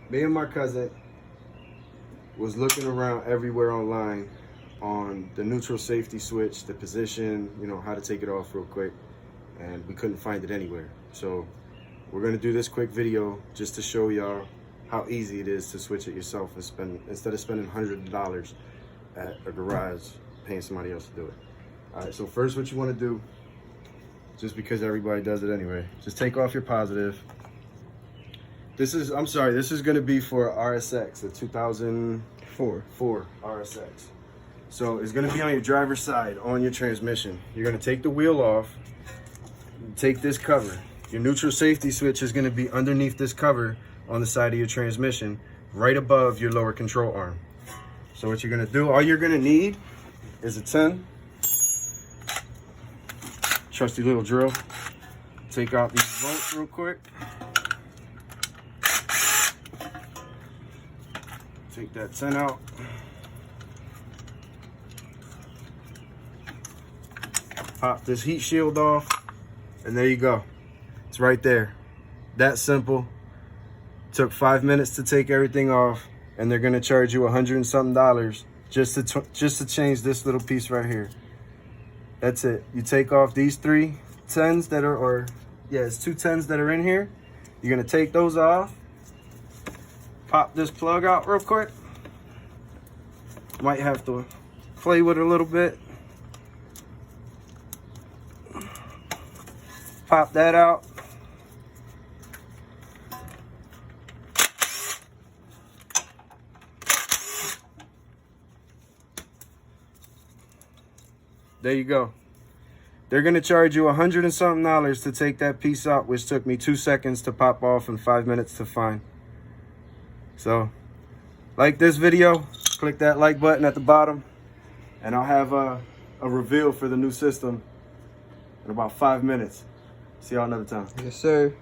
me and my cousin was looking around everywhere online on the neutral safety switch, the position, you know, how to take it off real quick, and we couldn't find it anywhere. So we're gonna do this quick video just to show y'all how easy it is to switch it yourself and spend, instead of spending $100 at a garage, paying somebody else to do it. All right, so first what you wanna do, just because everybody does it anyway, just take off your positive. This is, I'm sorry, this is gonna be for RSX, a 2004 RSX. So it's gonna be on your driver's side, on your transmission. You're gonna take the wheel off, take this cover. Your neutral safety switch is gonna be underneath this cover on the side of your transmission, right above your lower control arm. So what you're gonna do, all you're gonna need is a 10. Trusty little drill. Take out these bolts real quick. Take that 10 out. Pop this heat shield off, and there you go. It's right there. That simple. Took 5 minutes to take everything off, and they're gonna charge you $100 and something just to change this little piece right here. That's it. You take off these 3 10s that are, or yeah, it's 2 10s that are in here. You're gonna take those off. Pop this plug out real quick. Might have to play with it a little bit. Pop that out. There you go. They're gonna charge you $100 and something to take that piece out, which took me 2 seconds to pop off and 5 minutes to find. So, like this video, click that like button at the bottom, and I'll have a reveal for the new system in about 5 minutes. See y'all another time. Yes, sir.